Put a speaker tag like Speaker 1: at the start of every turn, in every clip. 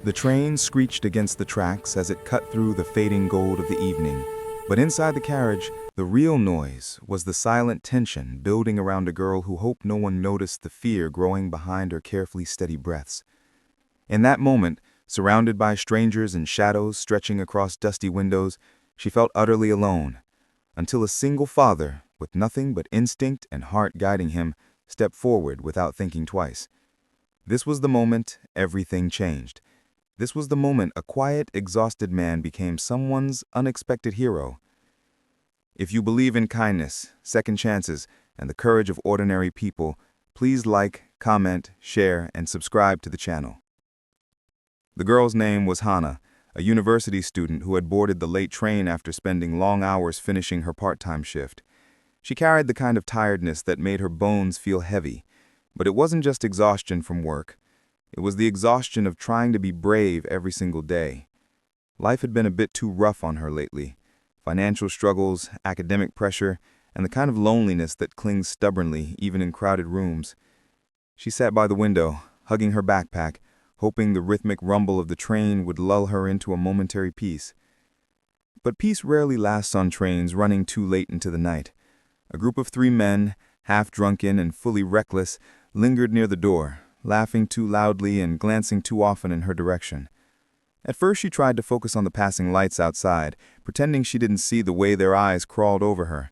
Speaker 1: The train screeched against the tracks as it cut through the fading gold of the evening. But inside the carriage, the real noise was the silent tension building around a girl who hoped no one noticed the fear growing behind her carefully steady breaths. In that moment, surrounded by strangers and shadows stretching across dusty windows, she felt utterly alone, until a single father, with nothing but instinct and heart guiding him, stepped forward without thinking twice. This was the moment everything changed. This was the moment a quiet, exhausted man became someone's unexpected hero. If you believe in kindness, second chances, and the courage of ordinary people, please like, comment, share, and subscribe to the channel. The girl's name was Hannah, a university student who had boarded the late train after spending long hours finishing her part-time shift. She carried the kind of tiredness that made her bones feel heavy, but it wasn't just exhaustion from work. It was the exhaustion of trying to be brave every single day. Life had been a bit too rough on her lately. Financial struggles, academic pressure, and the kind of loneliness that clings stubbornly even in crowded rooms. She sat by the window, hugging her backpack, hoping the rhythmic rumble of the train would lull her into a momentary peace. But peace rarely lasts on trains running too late into the night. A group of 3 men, half drunken and fully reckless, lingered near the door, laughing too loudly and glancing too often in her direction. At first she tried to focus on the passing lights outside, pretending she didn't see the way their eyes crawled over her.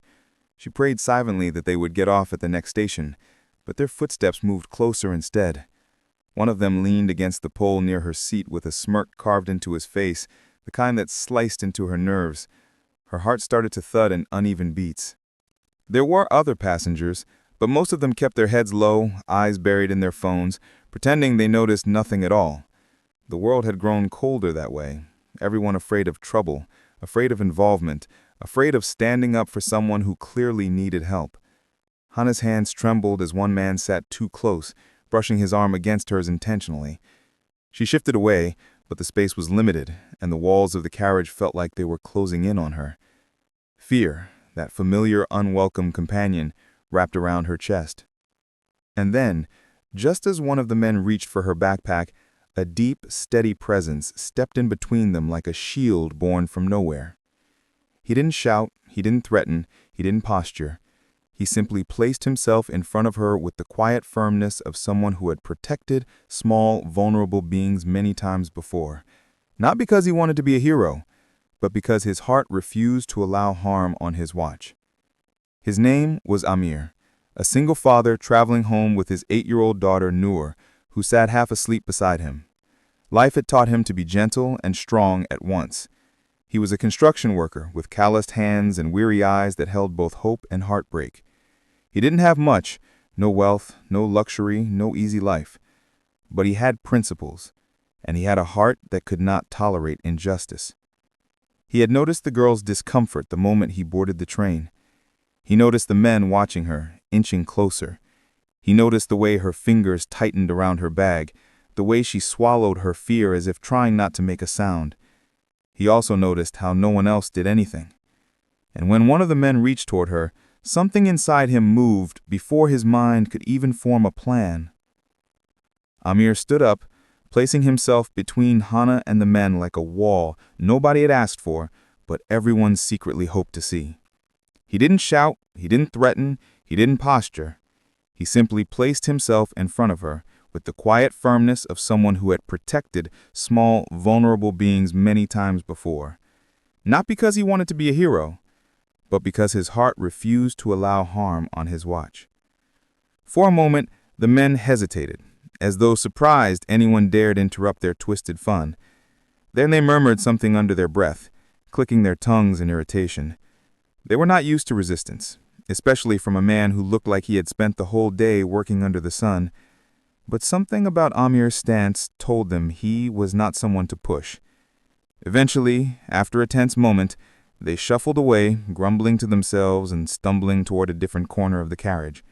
Speaker 1: She prayed silently that they would get off at the next station, but their footsteps moved closer instead. One of them leaned against the pole near her seat with a smirk carved into his face, the kind that sliced into her nerves. Her heart started to thud in uneven beats. There were other passengers, but most of them kept their heads low, eyes buried in their phones, pretending they noticed nothing at all. The world had grown colder that way, everyone afraid of trouble, afraid of involvement, afraid of standing up for someone who clearly needed help. Hannah's hands trembled as one man sat too close, brushing his arm against hers intentionally. She shifted away, but the space was limited, and the walls of the carriage felt like they were closing in on her. Fear, that familiar, unwelcome companion, wrapped around her chest. And then, just as one of the men reached for her backpack, a deep, steady presence stepped in between them like a shield born from nowhere. He didn't shout, he didn't threaten, he didn't posture. He simply placed himself in front of her with the quiet firmness of someone who had protected small, vulnerable beings many times before. Not because he wanted to be a hero, but because his heart refused to allow harm on his watch. His name was Amir, a single father traveling home with his 8-year-old daughter Noor, who sat half asleep beside him. Life had taught him to be gentle and strong at once. He was a construction worker with calloused hands and weary eyes that held both hope and heartbreak. He didn't have much, no wealth, no luxury, no easy life. But he had principles, and he had a heart that could not tolerate injustice. He had noticed the girl's discomfort the moment he boarded the train. He noticed the men watching her, inching closer. He noticed the way her fingers tightened around her bag, the way she swallowed her fear as if trying not to make a sound. He also noticed how no one else did anything. And when one of the men reached toward her, something inside him moved before his mind could even form a plan. Amir stood up, placing himself between Hannah and the men like a wall nobody had asked for, but everyone secretly hoped to see. He didn't shout, he didn't threaten, he didn't posture. He simply placed himself in front of her with the quiet firmness of someone who had protected small, vulnerable beings many times before. Not because he wanted to be a hero, but because his heart refused to allow harm on his watch. For a moment, the men hesitated, as though surprised anyone dared interrupt their twisted fun. Then they murmured something under their breath, clicking their tongues in irritation. They were not used to resistance, especially from a man who looked like he had spent the whole day working under the sun. But something about Amir's stance told them he was not someone to push. Eventually, after a tense moment, they shuffled away, grumbling to themselves and stumbling toward a different corner of the carriage.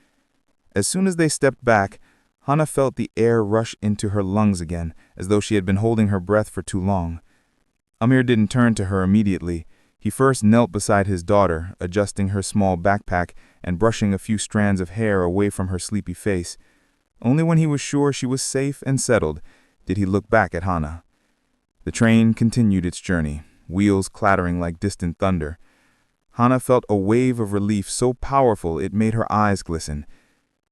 Speaker 1: As soon as they stepped back, Hannah felt the air rush into her lungs again, as though she had been holding her breath for too long. Amir didn't turn to her immediately. He first knelt beside his daughter, adjusting her small backpack and brushing a few strands of hair away from her sleepy face. Only when he was sure she was safe and settled did he look back at Hannah. The train continued its journey, wheels clattering like distant thunder. Hana felt a wave of relief so powerful it made her eyes glisten.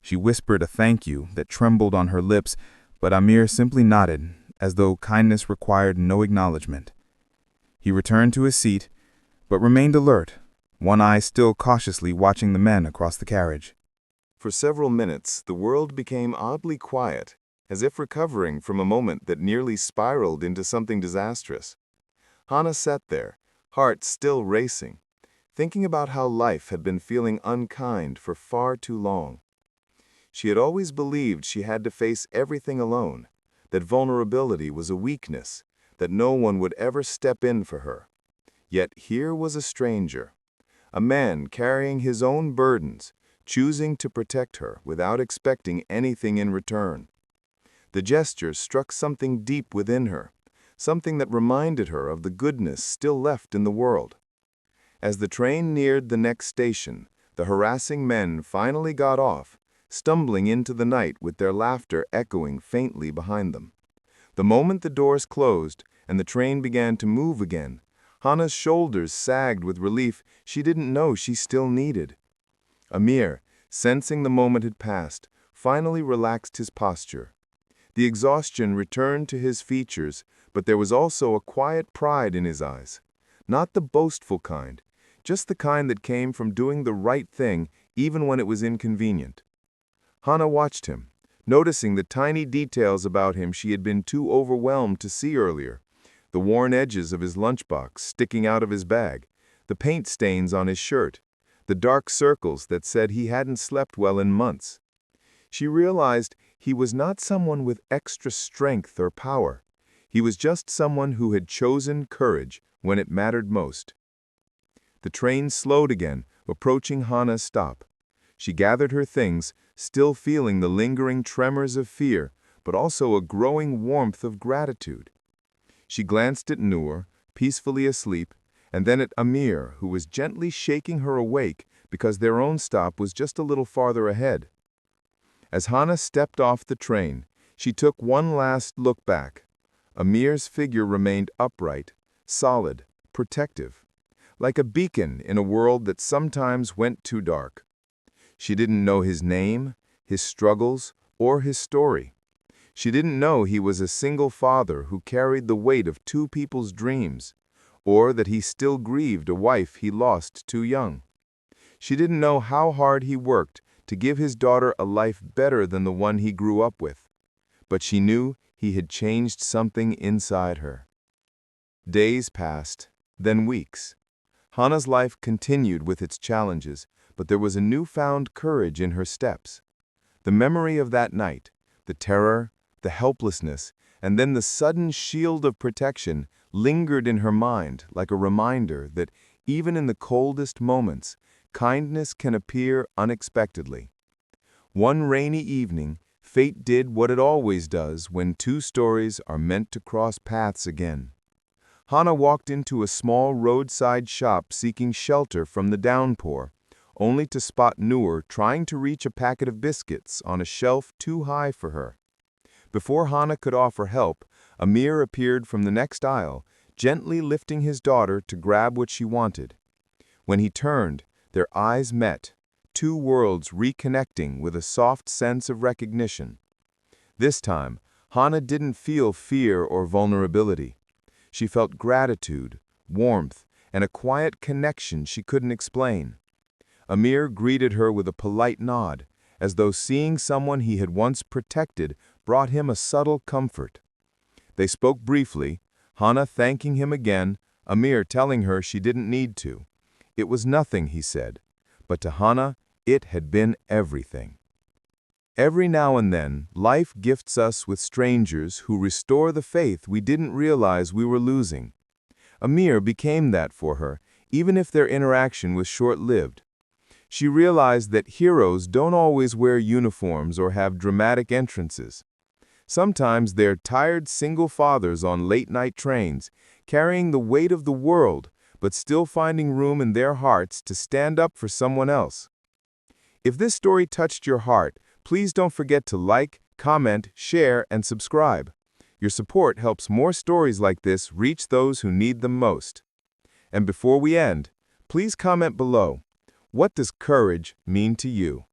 Speaker 1: She whispered a thank you that trembled on her lips, but Amir simply nodded, as though kindness required no acknowledgement. He returned to his seat, but remained alert, one eye still cautiously watching the men across the carriage. For several minutes, the world became oddly quiet, as if recovering from a moment that nearly spiraled into something disastrous. Hana sat there, heart still racing, thinking about how life had been feeling unkind for far too long. She had always believed she had to face everything alone, that vulnerability was a weakness, that no one would ever step in for her. Yet here was a stranger, a man carrying his own burdens, choosing to protect her without expecting anything in return. The gesture struck something deep within her, something that reminded her of the goodness still left in the world. As the train neared the next station, the harassing men finally got off, stumbling into the night with their laughter echoing faintly behind them. The moment the doors closed and the train began to move again, Hana's shoulders sagged with relief she didn't know she still needed. Amir, sensing the moment had passed, finally relaxed his posture. The exhaustion returned to his features, but there was also a quiet pride in his eyes. Not the boastful kind, just the kind that came from doing the right thing even when it was inconvenient. Hana watched him, noticing the tiny details about him she had been too overwhelmed to see earlier. The worn edges of his lunchbox sticking out of his bag, the paint stains on his shirt, the dark circles that said he hadn't slept well in months. She realized he was not someone with extra strength or power. He was just someone who had chosen courage when it mattered most. The train slowed again, approaching Hana's stop. She gathered her things, still feeling the lingering tremors of fear, but also a growing warmth of gratitude. She glanced at Noor, peacefully asleep, and then at Amir, who was gently shaking her awake because their own stop was just a little farther ahead. As Hana stepped off the train, she took one last look back. Amir's figure remained upright, solid, protective, like a beacon in a world that sometimes went too dark. She didn't know his name, his struggles, or his story. She didn't know he was a single father who carried the weight of two people's dreams, or that he still grieved a wife he lost too young. She didn't know how hard he worked to give his daughter a life better than the one he grew up with, but she knew he had changed something inside her. Days passed, then weeks. Hana's life continued with its challenges, but there was a newfound courage in her steps. The memory of that night, the terror, the helplessness, and then the sudden shield of protection lingered in her mind like a reminder that even in the coldest moments, kindness can appear unexpectedly. One rainy evening, fate did what it always does when two stories are meant to cross paths again. Hana walked into a small roadside shop seeking shelter from the downpour, only to spot Noor trying to reach a packet of biscuits on a shelf too high for her. Before Hana could offer help, Amir appeared from the next aisle, gently lifting his daughter to grab what she wanted. When he turned, their eyes met, two worlds reconnecting with a soft sense of recognition. This time, Hana didn't feel fear or vulnerability. She felt gratitude, warmth, and a quiet connection she couldn't explain. Amir greeted her with a polite nod, as though seeing someone he had once protected brought him a subtle comfort. They spoke briefly, Hana thanking him again, Amir telling her she didn't need to. It was nothing, he said, but to Hana, it had been everything. Every now and then, life gifts us with strangers who restore the faith we didn't realize we were losing. Amir became that for her, even if their interaction was short-lived. She realized that heroes don't always wear uniforms or have dramatic entrances. Sometimes they're tired single fathers on late-night trains, carrying the weight of the world, but still finding room in their hearts to stand up for someone else. If this story touched your heart, please don't forget to like, comment, share, and subscribe. Your support helps more stories like this reach those who need them most. And before we end, please comment below. What does courage mean to you?